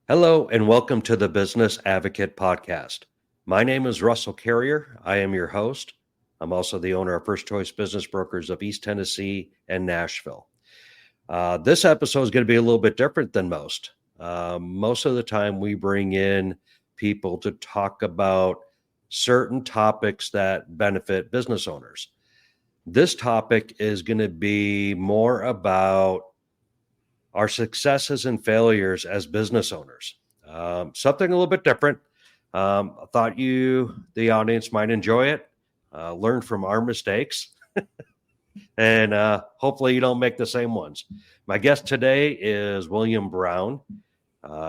Hello, and welcome to the Business Advocate Podcast. My name is Russell Carrier. I am your host. I'm also the owner of First Choice Business Brokers of East Tennessee and Nashville. This episode is going to be a little bit different than most. Most of the time, we bring in people to talk about certain topics that benefit business owners. This topic is going to be more about our successes and failures as business owners. Something a little bit different. I thought the audience, might enjoy it, learn from our mistakes, and hopefully you don't make the same ones. My guest today is William Brown.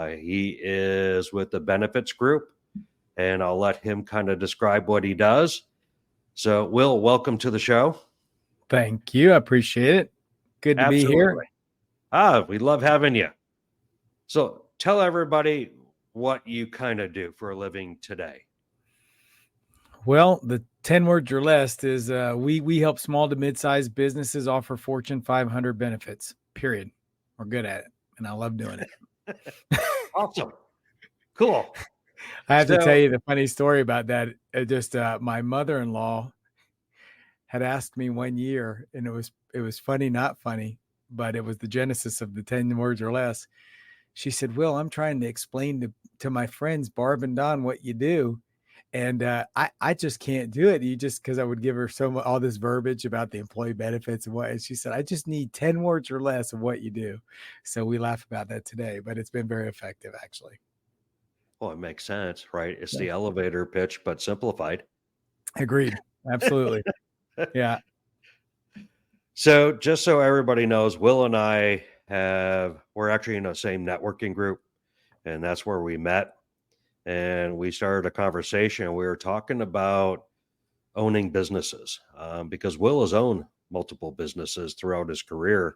He is with the Benefits Group, and I'll let him kind of describe what he does. So, Will, welcome to the show. Thank you. I appreciate it. Good to be here. We love having you. So tell everybody what you kind of do for a living today. Well, the 10 words or less is we help small to mid-sized businesses offer Fortune 500 benefits, period. We're good at it, and I love doing it. Awesome. Cool. I have to tell you the funny story about that. My mother-in-law had asked me one year, and it was funny, not funny, but it was the genesis of the 10 words or less. She said, Will, I'm trying to explain to my friends, Barb and Don, what you do. And I just can't do it. Because I would give her all this verbiage about the employee benefits and she said, I just need 10 words or less of what you do. So we laugh about that today, but it's been very effective, actually. Well, it makes sense, right? It's the elevator pitch, but simplified. Agreed. Absolutely. Yeah. So just so everybody knows, Will and I we're actually in the same networking group, and that's where we met. And we started a conversation. We were talking about owning businesses because Will has owned multiple businesses throughout his career.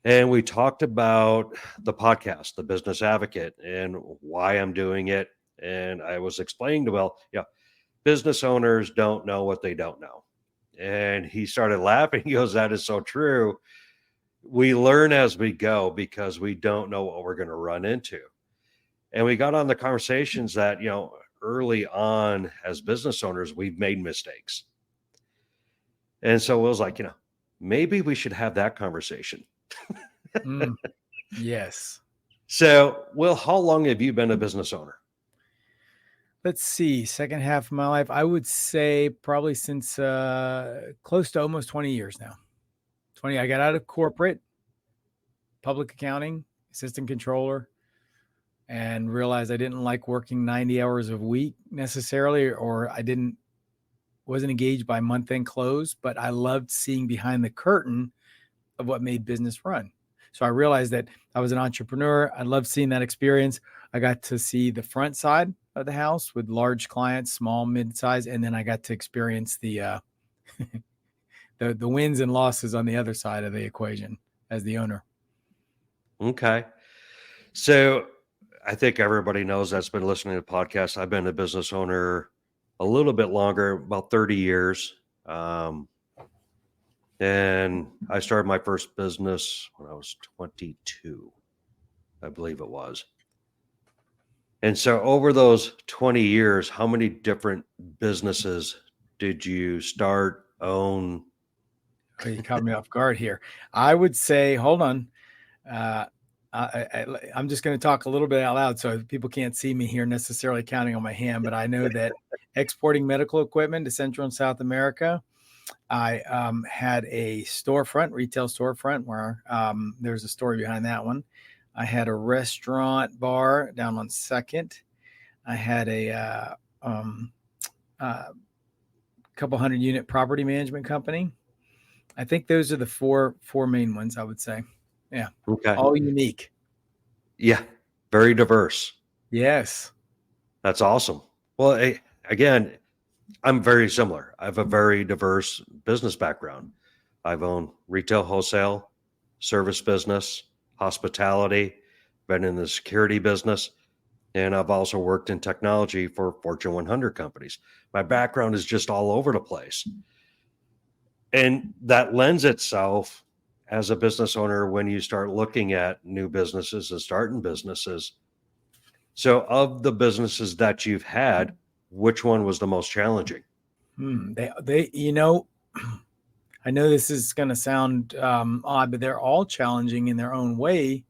And we talked about the podcast, The Business Advocate, and why I'm doing it. And I was explaining to Will, business owners don't know what they don't know. And he started laughing. He goes, that is so true. We learn as we go because we don't know what we're going to run into. And we got on the conversations that, early on as business owners, we've made mistakes. And so Will's like, maybe we should have that conversation. Yes. So, Will, how long have you been a business owner? Let's see, second half of my life, I would say probably since close to almost 20 years now. I got out of corporate, public accounting, assistant controller, and realized I didn't like working 90 hours a week necessarily, or wasn't engaged by month-end close, but I loved seeing behind the curtain of what made business run. So I realized that I was an entrepreneur. I loved seeing that experience. I got to see the front side of the house with large clients, small, mid-size, and then I got to experience the wins and losses on the other side of the equation as the owner. Okay. So I think everybody knows that's been listening to the podcast. I've been a business owner a little bit longer, about 30 years. And I started my first business when I was 22, I believe it was. And so over those 20 years, how many different businesses did you start, own? You caught me off guard here. I would say, hold on. I'm just going to talk a little bit out loud so people can't see me here necessarily counting on my hand, but I know that exporting medical equipment to Central and South America, I had a retail storefront where there's a story behind that one. I had a restaurant bar down on 2nd. I had a couple 100-unit property management company. I think those are the four main ones, I would say. Yeah. Okay. All unique. Yeah. Very diverse. Yes. That's awesome. Well, again, I'm very similar. I have a very diverse business background. I've owned retail, wholesale, service business, hospitality, been in the security business, and I've also worked in technology for Fortune 100 companies. My background is just all over the place. And that lends itself as a business owner when you start looking at new businesses and starting businesses. So, of the businesses that you've had, which one was the most challenging? They, I know this is going to sound odd, but they're all challenging in their own way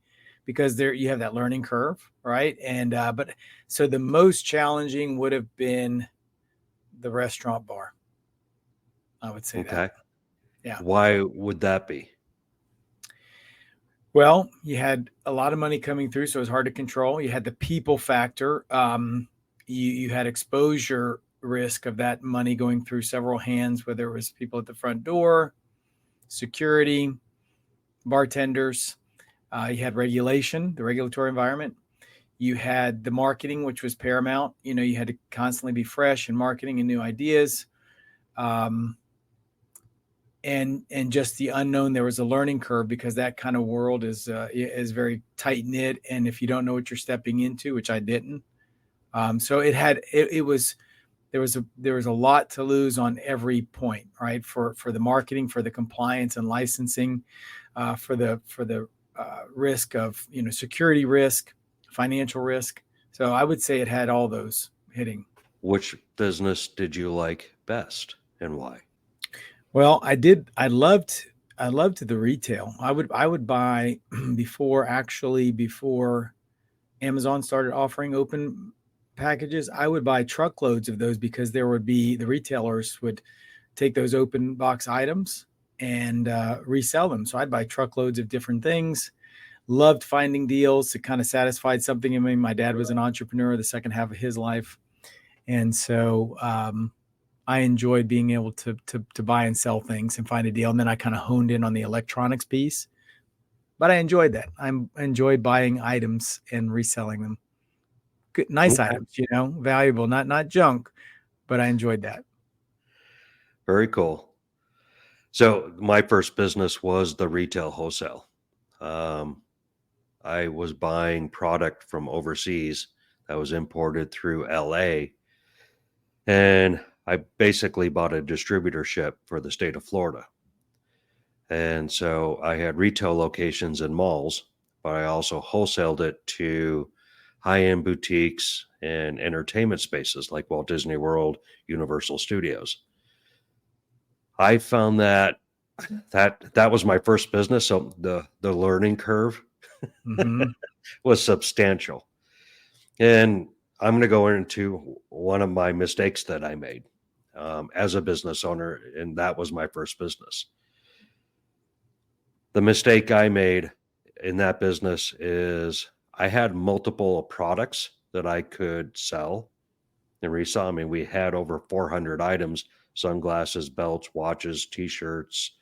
because you have that learning curve, right? And but so the most challenging would have been the restaurant bar. I would say that. Okay. Yeah. Why would that be? Well, you had a lot of money coming through, so it was hard to control. You had the people factor. You had exposure risk of that money going through several hands, whether it was people at the front door, security, bartenders. You had regulation, the regulatory environment. You had the marketing, which was paramount. You had to constantly be fresh in marketing and new ideas. And just the unknown. There was a learning curve because that kind of world is very tight knit. And if you don't know what you're stepping into, which I didn't, so there was a lot to lose on every point, right? For the marketing, for the compliance and licensing, for the risk of security risk, financial risk. So I would say it had all those hitting. Which business did you like best and why? Well, I did. I loved the retail. I would buy before Amazon started offering open packages. I would buy truckloads of those because the retailers would take those open box items and resell them. So I'd buy truckloads of different things. Loved finding deals. It kind of satisfied something in me. My dad was an entrepreneur the second half of his life, and so I enjoyed being able to buy and sell things and find a deal. And then I kind of honed in on the electronics piece, but I enjoyed that. I enjoyed buying items and reselling them. Good, nice Okay. items, valuable, not junk, but I enjoyed that. Very cool. So my first business was the retail wholesale. I was buying product from overseas that was imported through LA. And I basically bought a distributorship for the state of Florida. And so I had retail locations in malls, but I also wholesaled it to high-end boutiques and entertainment spaces like Walt Disney World, Universal Studios. I found that was my first business, so the learning curve was substantial. And I'm going to go into one of my mistakes that I made as a business owner, and that was my first business. The mistake I made in that business is I had multiple products that I could sell and resell. I mean, we had over 400 items: sunglasses, belts, watches, t-shirts.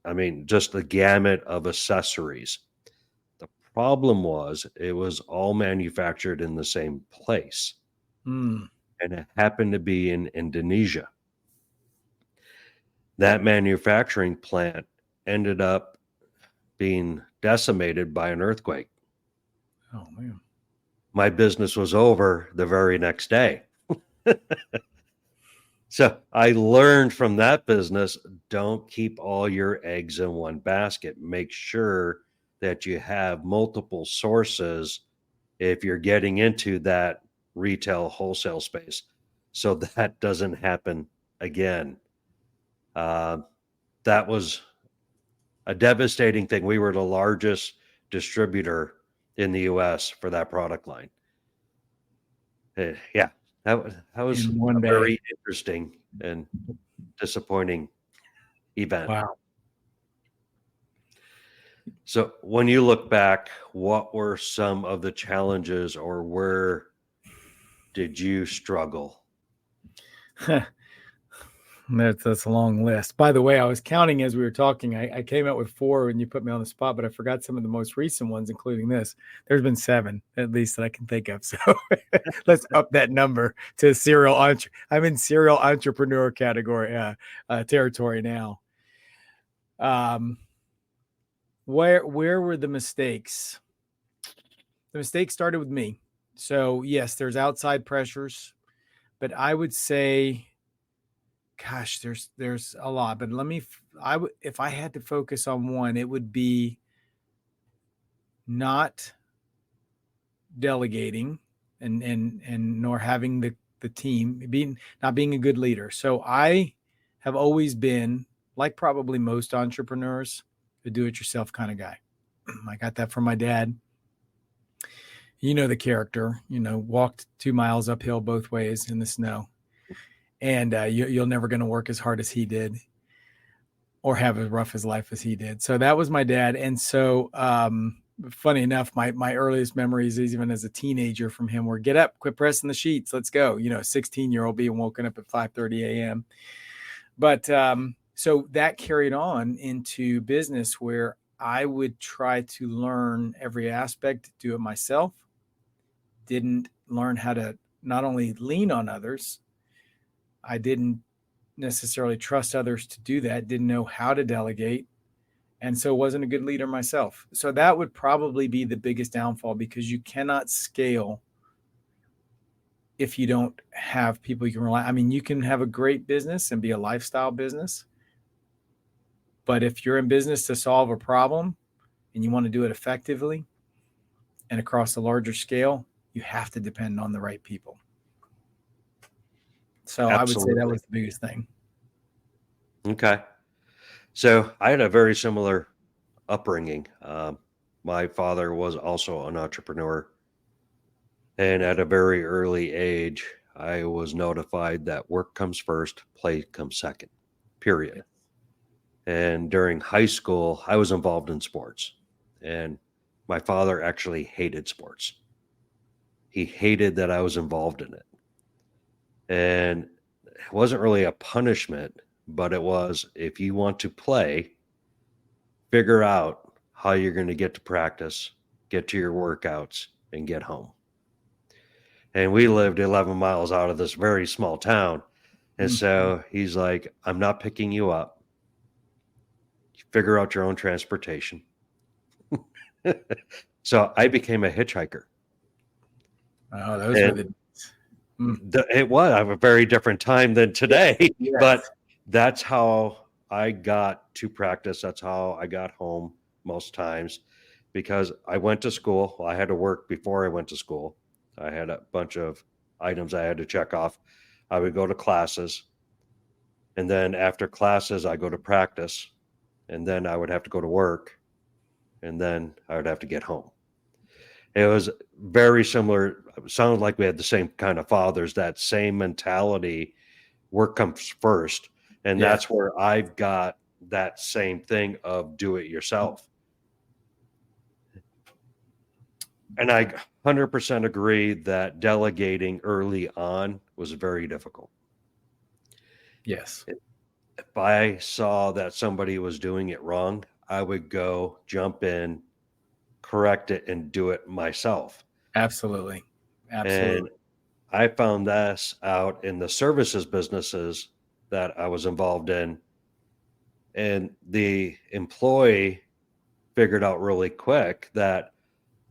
I mean, just the gamut of accessories. The problem was it was all manufactured in the same place. And it happened to be in Indonesia. That manufacturing plant ended up being decimated by an earthquake. Oh, man. My business was over the very next day. So I learned from that business, don't keep all your eggs in one basket. Make sure that you have multiple sources if you're getting into that retail wholesale space, so that doesn't happen again. That was a devastating thing. We were the largest distributor in the US for that product line. Yeah, that was In one a day. very interesting and disappointing event. Wow. So when you look back, what were some of the challenges, or where did you struggle? That's a long list. By the way, I was counting as we were talking. I came out with 4 when you put me on the spot, but I forgot some of the most recent ones, including this. There's been 7 at least that I can think of. So let's up that number to serial. I'm in serial entrepreneur category territory now. Where were the mistakes? The mistakes started with me. So yes, there's outside pressures, but I would say, gosh, there's a lot, but let me if I had to focus on one, it would be not delegating and nor having the team not being a good leader. So I have always been, like probably most entrepreneurs, a do-it-yourself kind of guy. I got that from my dad. You know the character, walked 2 miles uphill both ways in the snow. And you're never going to work as hard as he did or have as rough as life as he did. So that was my dad. And so funny enough, my earliest memories, even as a teenager from him, were get up, quit pressing the sheets, let's go. 16-year-old being woken up at 5:30 a.m. But so that carried on into business where I would try to learn every aspect, do it myself. Didn't learn how to not only lean on others, I didn't necessarily trust others to do that, didn't know how to delegate, and so wasn't a good leader myself. So that would probably be the biggest downfall, because you cannot scale if you don't have people you can rely on. I mean, you can have a great business and be a lifestyle business, but if you're in business to solve a problem and you want to do it effectively and across a larger scale, you have to depend on the right people. So I would say that was the biggest thing. Okay. So I had a very similar upbringing. My father was also an entrepreneur. And at a very early age, I was notified that work comes first, play comes second, period. Yeah. And during high school, I was involved in sports. And my father actually hated sports. He hated that I was involved in it. And it wasn't really a punishment, but it was, if you want to play, figure out how you're going to get to practice, get to your workouts, and get home. And we lived 11 miles out of this very small town. And so he's like, I'm not picking you up. Figure out your own transportation. So I became a hitchhiker. Oh, those were It was a very different time than today, yes. But that's how I got to practice. That's how I got home most times, because I went to school. Well, I had to work before I went to school. I had a bunch of items I had to check off. I would go to classes, and then after classes, I go to practice, and then I would have to go to work, and then I would have to get home. It was very similar. It sounded like we had the same kind of fathers, that same mentality. Work comes first. And that's where I've got that same thing of do it yourself. And I 100% agree that delegating early on was very difficult. Yes. If I saw that somebody was doing it wrong, I would go jump in, correct it, and do it myself. Absolutely. And I found this out in the services businesses that I was involved in. And the employee figured out really quick that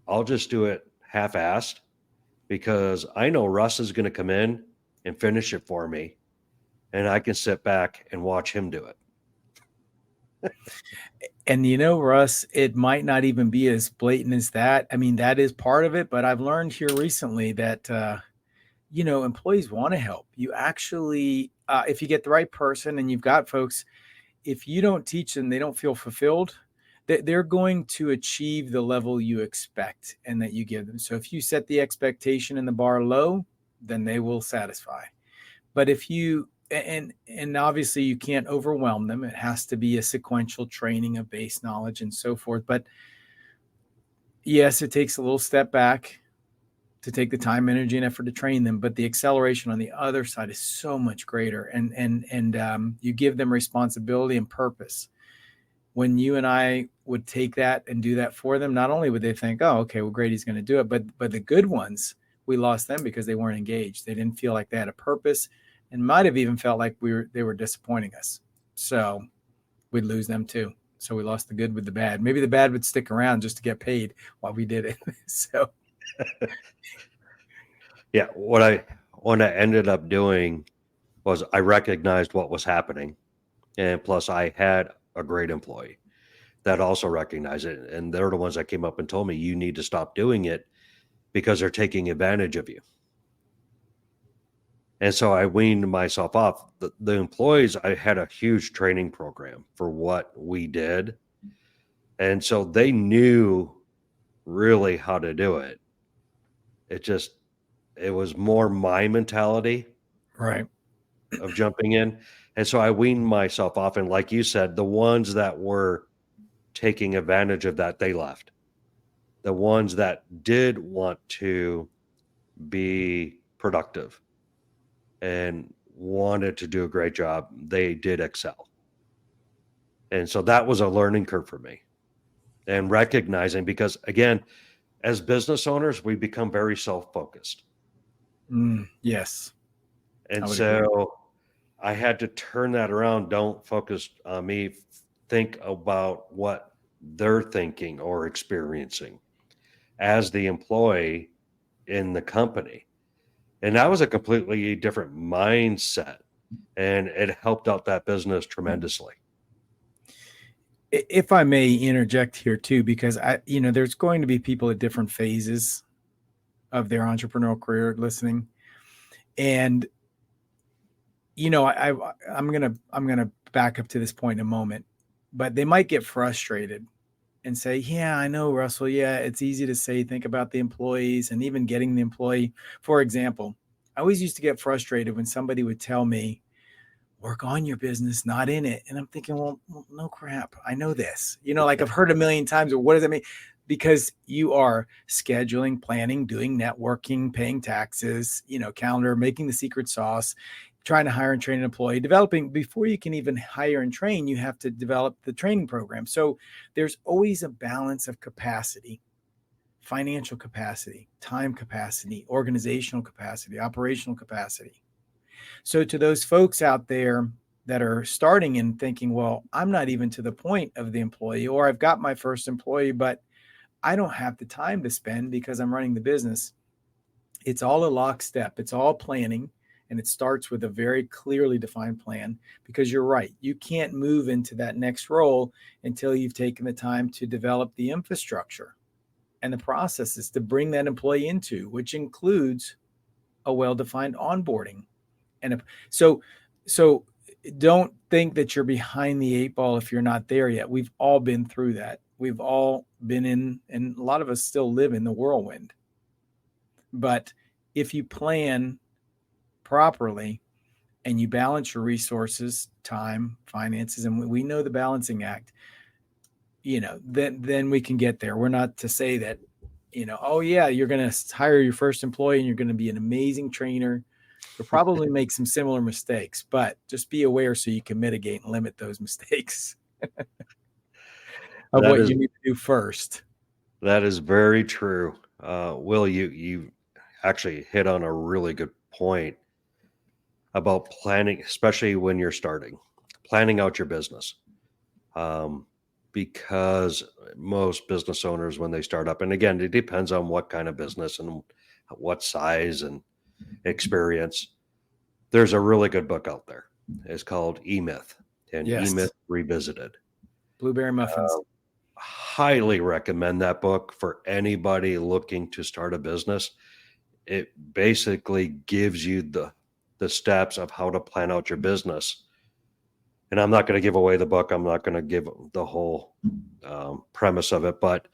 I'll just do it half-assed, because I know Russ is going to come in and finish it for me, and I can sit back and watch him do it. And Russ, it might not even be as blatant as that. I mean, that is part of it, but I've learned here recently that, employees want to help. You actually, if you get the right person and you've got folks, if you don't teach them, they don't feel fulfilled, they're going to achieve the level you expect and that you give them. So if you set the expectation and the bar low, then they will satisfy. But if you, and obviously you can't overwhelm them. It has to be a sequential training of base knowledge and so forth. But yes, it takes a little step back to take the time, energy, and effort to train them. But the acceleration on the other side is so much greater. And you give them responsibility and purpose. When you and I would take that and do that for them, not only would they think, oh, okay, well, great, he's going to do it. But the good ones, we lost them because they weren't engaged. They didn't feel like they had a purpose, and might have even felt like they were disappointing us. So we'd lose them too. So we lost the good with the bad. Maybe the bad would stick around just to get paid while we did it. So yeah, what I ended up doing was I recognized what was happening, And plus, I had a great employee that also recognized it. And they're the ones that came up and told me, you need to stop doing it because they're taking advantage of you. And so I weaned myself off. The employees, I had a huge training program for what we did. And so they knew really how to do it. It was more my mentality Right. of jumping in. And so I weaned myself off. And like you said, the ones that were taking advantage of that, they left. The ones that did want to be productive and wanted to do a great job, they did excel. And so that was a learning curve for me, and recognizing, because again, as business owners, we become very self-focused. Yes. And I would agree. so I had to turn that around. Don't focus on me. Think about what they're thinking or experiencing as the employee in the company. And that was a completely different mindset. And it helped out that business tremendously. If I may interject here too, because there's going to be people at different phases of their entrepreneurial career listening. And, I'm going to back up to this point in a moment, but they might get frustrated and say, yeah, I know, Russell. Yeah, it's easy to say, think about the employees and even getting the employee. For example, I always used to get frustrated when somebody would tell me, work on your business, not in it. And I'm thinking, well, no crap. I know this, like I've heard a million times. Or what does that mean? Because you are scheduling, planning, doing networking, paying taxes, calendar, making the secret sauce, trying to hire and train an employee, developing. Before you can even hire and train, you have to develop the training program. So there's always a balance of capacity, financial capacity, time capacity, organizational capacity, operational capacity. So to those folks out there that are starting and thinking, well, I'm not even to the point of the employee, or I've got my first employee, but I don't have the time to spend because I'm running the business. It's all a lockstep. It's all planning. And it starts with a very clearly defined plan, because you're right. You can't move into that next role until you've taken the time to develop the infrastructure and the processes to bring that employee into, which includes a well-defined onboarding. And so don't think that you're behind the eight ball if you're not there yet. We've all been through that. We've all been in, and a lot of us still live in the whirlwind. But if you plan properly and you balance your resources, time, finances, and we know the balancing act, then we can get there. We're not to say that, oh yeah, you're going to hire your first employee and you're going to be an amazing trainer. You'll probably make some similar mistakes, but just be aware so you can mitigate and limit those mistakes of what you need to do first. That is very true. Will, you actually hit on a really good point about planning, especially when you're planning out your business. Because most business owners, when they start up, and again, it depends on what kind of business and what size and experience. There's a really good book out there. It's called E-Myth, and Yes. E-Myth Revisited. Blueberry muffins. Highly recommend that book for anybody looking to start a business. It basically gives you the steps of how to plan out your business. And I'm not going to give away the book. I'm not going to give the whole premise of it, but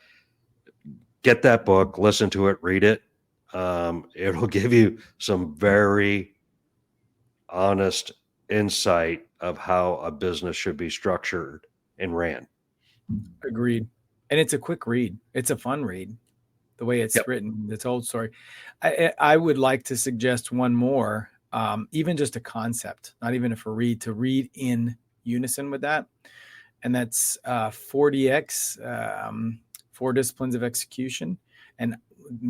get that book, listen to it, read it. It'll give you some very honest insight of how a business should be structured and ran. Agreed. And it's a quick read. It's a fun read, the way it's written, the told story. I would like to suggest one more, even just a concept, not even a read, to read in unison with that. And that's 4DX, 4 Disciplines of Execution, and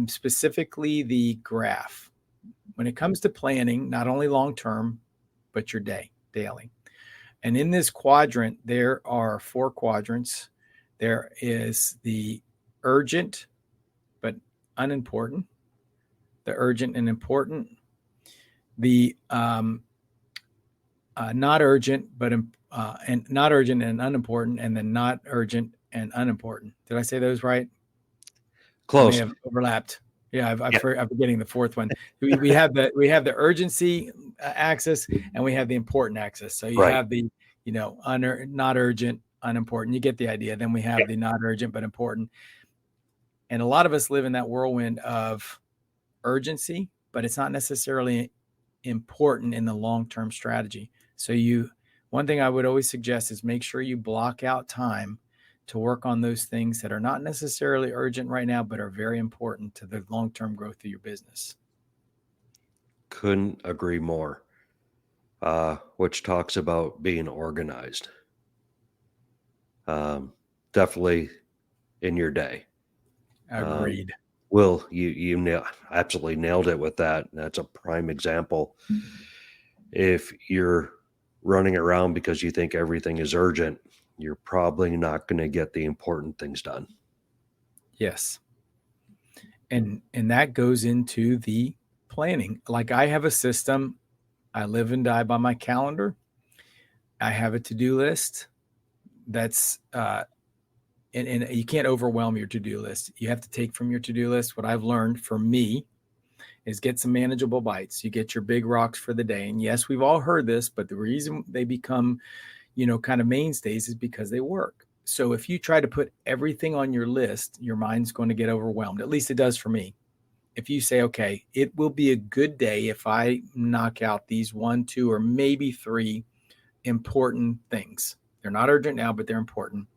specifically the graph. When it comes to planning, not only long-term, but your daily. And in this quadrant, there are 4 quadrants. There is the urgent but unimportant, the urgent and important, the not urgent but and not urgent and unimportant, and then not urgent and unimportant. Did I say those right? I may Close. have overlapped. Yeah, I'm Yeah. forgetting the fourth one. We have the urgency axis, and we have the important axis. So you Right. have the not urgent, unimportant. You get the idea. Then we have Yeah. the not urgent but important. And a lot of us live in that whirlwind of urgency, but it's not necessarily important in the long-term strategy. So one thing I would always suggest is make sure you block out time to work on those things that are not necessarily urgent right now, but are very important to the long-term growth of your business. Couldn't agree more. Which talks about being organized. Definitely in your day. Agreed. Will, you absolutely nailed it with that. That's a prime example. If you're running around because you think everything is urgent, you're probably not going to get the important things done. Yes. And that goes into the planning. Like I have a system. I live and die by my calendar. I have a to-do list that's and you can't overwhelm your to-do list. You have to take from your to-do list. What I've learned for me is get some manageable bites. You get your big rocks for the day. And yes, we've all heard this, but the reason they become, kind of mainstays is because they work. So if you try to put everything on your list, your mind's going to get overwhelmed. At least it does for me. If you say, okay, it will be a good day if I knock out these 1, 2, or maybe 3 important things. They're not urgent now, but they're important.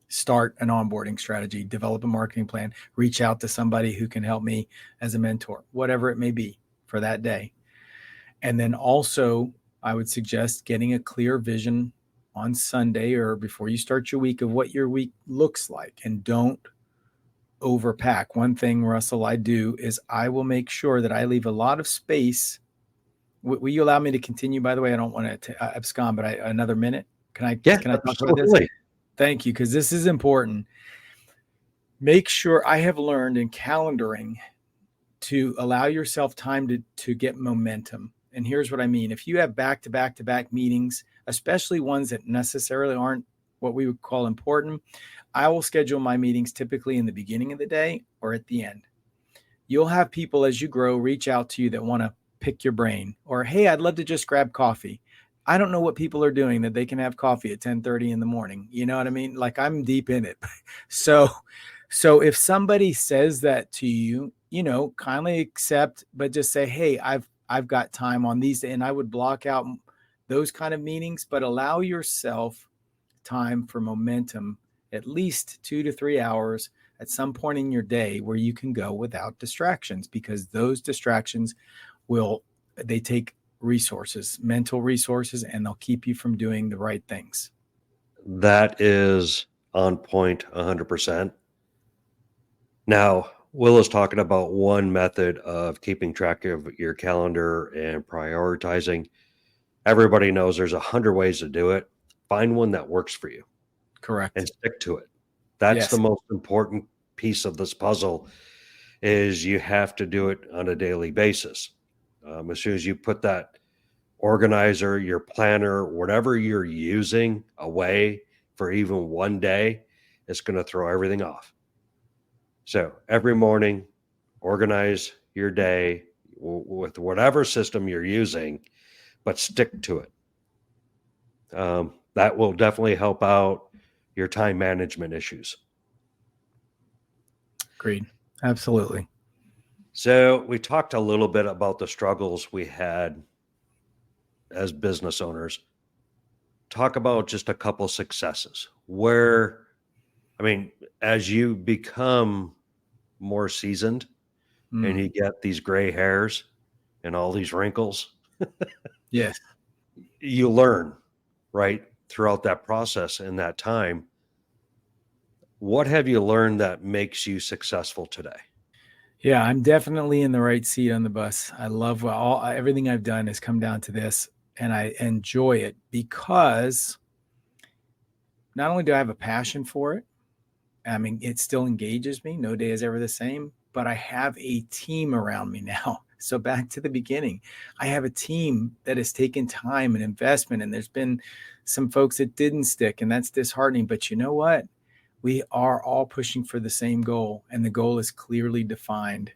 Start an onboarding strategy, develop a marketing plan, reach out to somebody who can help me as a mentor, whatever it may be for that day. And then also, I would suggest getting a clear vision on Sunday or before you start your week of what your week looks like, and don't overpack. One thing, Russell, I do is I will make sure that I leave a lot of space. Will you allow me to continue? By the way, I don't want to abscond, but another minute. Can I talk about this? Thank you, because this is important. Make sure, I have learned in calendaring to allow yourself time to get momentum. And here's what I mean. If you have back-to-back meetings, especially ones that necessarily aren't what we would call important, I will schedule my meetings typically in the beginning of the day or at the end. You'll have people as you grow reach out to you that want to pick your brain, or, hey, I'd love to just grab coffee. I don't know what people are doing that they can have coffee at 10:30 in the morning. You know what I mean? Like, I'm deep in it. So if somebody says that to you, kindly accept, but just say, hey, I've got time on these, and I would block out those kind of meetings, but allow yourself time for momentum, at least 2 to 3 hours at some point in your day where you can go without distractions, because those distractions they take resources, mental resources, and they'll keep you from doing the right things. That is on point 100%. Now, Will is talking about one method of keeping track of your calendar and prioritizing. Everybody knows there's 100 ways to do it. Find one that works for you. Correct. And stick to it. That's the most important piece of this puzzle, is you have to do it on a daily basis. As soon as you put that organizer, your planner, whatever you're using away for even one day, it's going to throw everything off. So every morning, organize your day with whatever system you're using, but stick to it. That will definitely help out your time management issues. Agreed. Absolutely. So we talked a little bit about the struggles we had as business owners. Talk about just a couple successes as you become more seasoned and you get these gray hairs and all these wrinkles. Yes. You learn, right, throughout that process and that time. What have you learned that makes you successful today? Yeah, I'm definitely in the right seat on the bus. I love everything I've done has come down to this, and I enjoy it because not only do I have a passion for it, it still engages me. No day is ever the same, but I have a team around me now So back to the beginning, I have a team that has taken time and investment, and there's been some folks that didn't stick, and that's disheartening. But you know what? We are all pushing for the same goal, and the goal is clearly defined.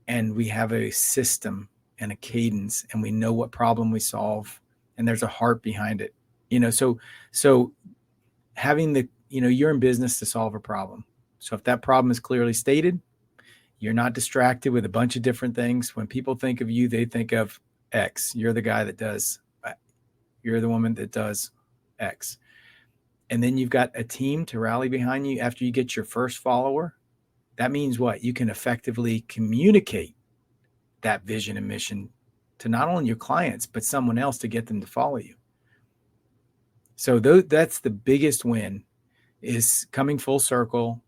And we have a system and a cadence, and we know what problem we solve, and there's a heart behind it. So having you're in business to solve a problem. So if that problem is clearly stated, you're not distracted with a bunch of different things. When people think of you, they think of X. You're the guy that does, you're the woman that does X. And then you've got a team to rally behind you after you get your first follower. That means what? You can effectively communicate that vision and mission to not only your clients, but someone else to get them to follow you. So that's the biggest win, is coming full circle,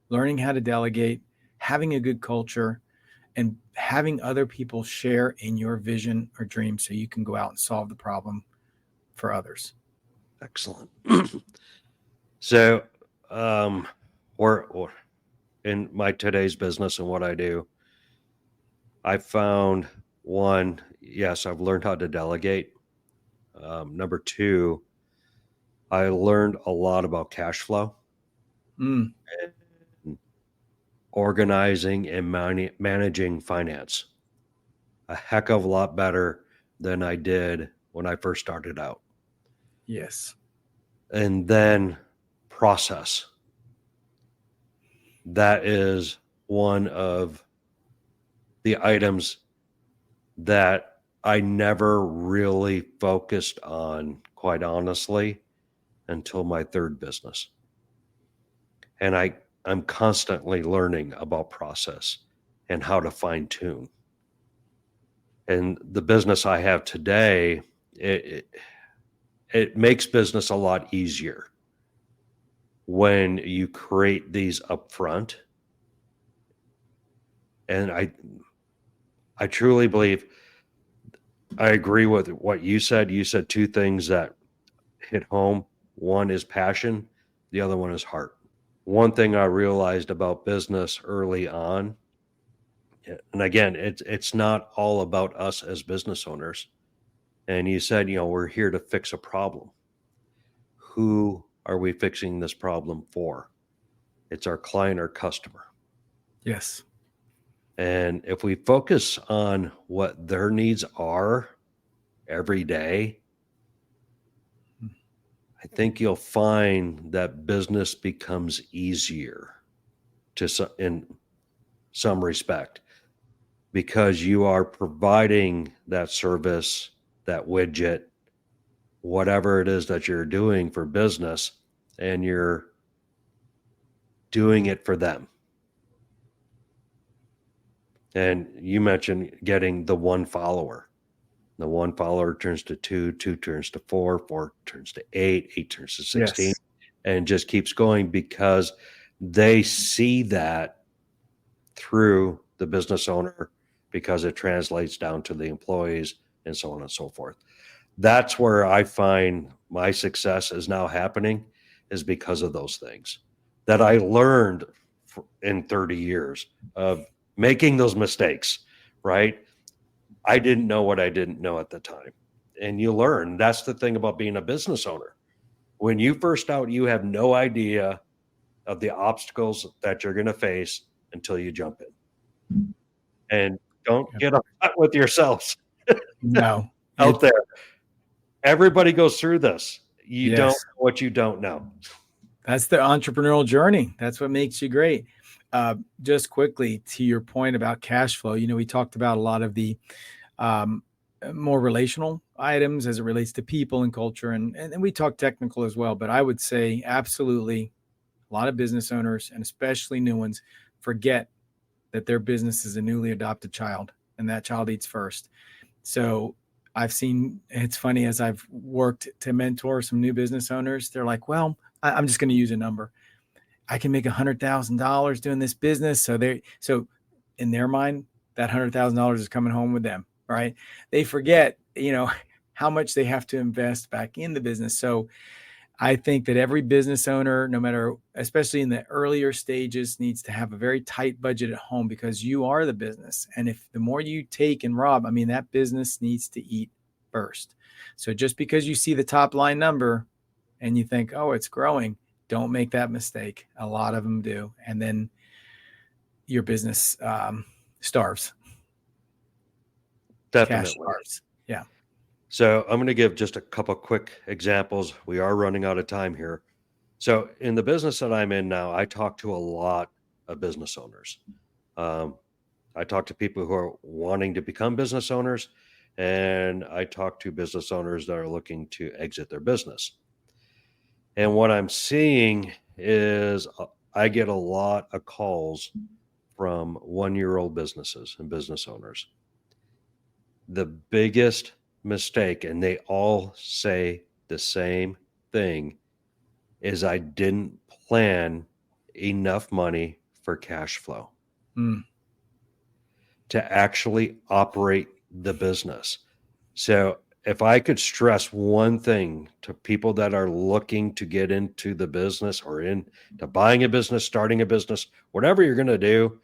learning how to delegate, having a good culture, and having other people share in your vision or dream so you can go out and solve the problem for others. Excellent. So, or in my today's business and what I do, I found one, yes, I've learned how to delegate. Number two, I learned a lot about cash flow, and organizing and managing finance a heck of a lot better than I did when I first started out. Yes. And then process. That is one of the items that I never really focused on, quite honestly, until my third business. And I'm constantly learning about process and how to fine tune. And the business I have today, it makes business a lot easier when you create these upfront. And I truly believe, I agree with what you said. You said two things that hit home. One is passion. The other one is heart. One thing I realized about business early on, and again, it's not all about us as business owners. And you said, we're here to fix a problem. Who are we fixing this problem for? It's our client or customer. Yes. And if we focus on what their needs are every day, I think you'll find that business becomes easier in some respect, because you are providing that service, that widget, whatever it is that you're doing for business, and you're doing it for them. And you mentioned getting the one follower. The one follower turns to two, two turns to four, four turns to eight, eight turns to 16, Yes. and just keeps going, because they see that through the business owner, because it translates down to the employees and so on and so forth. That's where I find my success is now happening, is because of those things that I learned in 30 years of making those mistakes, right? I didn't know what I didn't know at the time. And you learn. That's the thing about being a business owner. When you first out, you have no idea of the obstacles that you're going to face until you jump in. And don't get upset with yourselves. No. Out there. Everybody goes through this. You Yes. don't know what you don't know. That's the entrepreneurial journey. That's what makes you great. Just quickly to your point about cash flow, we talked about a lot of the more relational items as it relates to people and culture, and we talked technical as well. But I would say absolutely, a lot of business owners, and especially new ones, forget that their business is a newly adopted child, and that child eats first. So I've seen, it's funny, as I've worked to mentor some new business owners, they're like, well, I'm just going to use a number. I can make $100,000 doing this business. So in their mind, that $100,000 is coming home with them, right? They forget, how much they have to invest back in the business. So I think that every business owner, no matter, especially in the earlier stages, needs to have a very tight budget at home, because you are the business. And if the more you take and rob, I mean, that business needs to eat first. So just because you see the top line number and you think, oh, it's growing, don't make that mistake. A lot of them do. And then your business starves. Definitely. Cash starves. Yeah. So I'm going to give just a couple quick examples. We are running out of time here. So in the business that I'm in now, I talk to a lot of business owners. I talk to people who are wanting to become business owners, and I talk to business owners that are looking to exit their business. And what I'm seeing is I get a lot of calls from 1-year-old businesses and business owners. The biggest mistake, and they all say the same thing, is I didn't plan enough money for cash flow to actually operate the business. So if I could stress one thing to people that are looking to get into the business or into buying a business, starting a business, whatever you're going to do,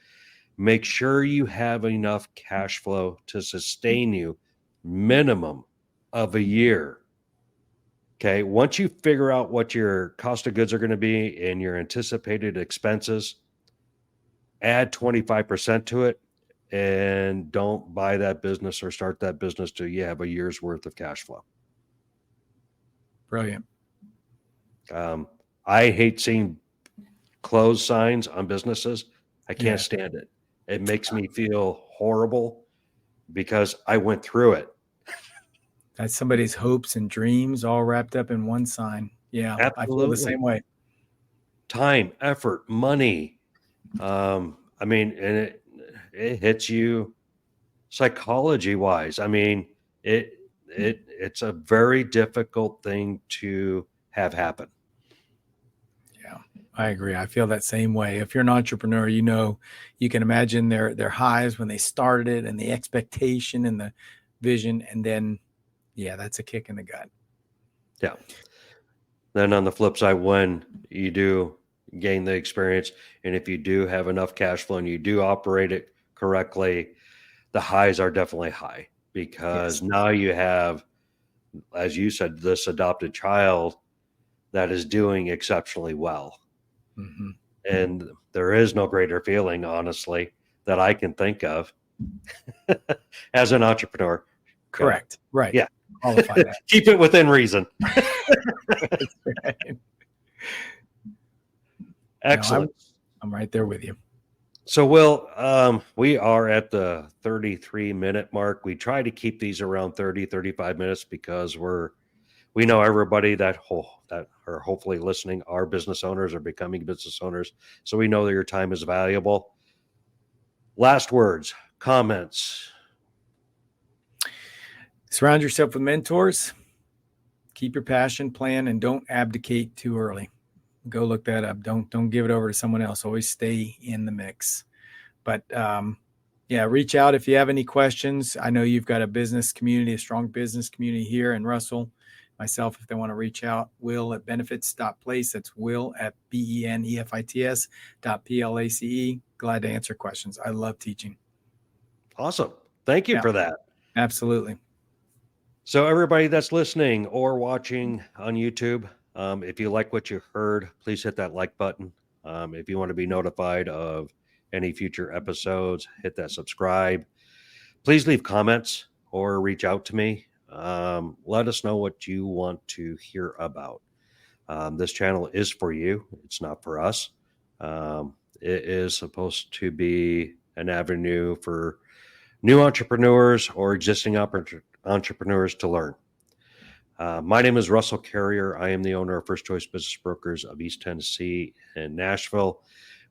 make sure you have enough cash flow to sustain you minimum of a year. Okay. Once you figure out what your cost of goods are going to be and your anticipated expenses, add 25% to it, and don't buy that business or start that business till you have a year's worth of cash flow. Brilliant. I hate seeing close signs on businesses. I can't stand it. It makes me feel horrible because I went through it. That's somebody's hopes and dreams all wrapped up in one sign. Yeah, absolutely. I feel the same way. Time, effort, money. I mean, and it hits you psychology wise. I mean, it's a very difficult thing to have happen. Yeah, I agree. I feel that same way. If you're an entrepreneur, you know, you can imagine their highs when they started it and the expectation and the vision, and then that's a kick in the gut. Yeah. Then on the flip side, when you do gain the experience, and if you do have enough cash flow and you do operate it correctly, the highs are definitely high, because now you have, as you said, this adopted child that is doing exceptionally well. Mm-hmm. And there is no greater feeling, honestly, that I can think of as an entrepreneur. Correct. Right. Yeah. Qualify that. Keep it within reason. Right. Excellent. No, I'm right there with you. So, Will, we are at the 33-minute mark. We try to keep these around 30, 35 minutes because we know everybody that are hopefully listening are business owners or becoming business owners. So we know that your time is valuable. Last words, comments. Surround yourself with mentors. Keep your passion, plan, and don't abdicate too early. Go look that up. Don't give it over to someone else. Always stay in the mix. But reach out if you have any questions. I know you've got a business community, a strong business community here in Russell. Myself, if they want to reach out, Will at benefits.place. That's Will at benefits.place. Glad to answer questions. I love teaching. Awesome. Thank you for that. Absolutely. So everybody that's listening or watching on YouTube, if you like what you heard, please hit that like button. If you want to be notified of any future episodes, hit that subscribe. Please leave comments or reach out to me. Let us know what you want to hear about. This channel is for you. It's not for us. It is supposed to be an avenue for new entrepreneurs or existing entrepreneurs to learn. My name is Russell Carrier. I am the owner of First Choice Business Brokers of East Tennessee and Nashville.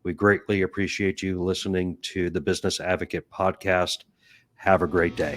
We greatly appreciate you listening to the Business Advocate podcast. Have a great day.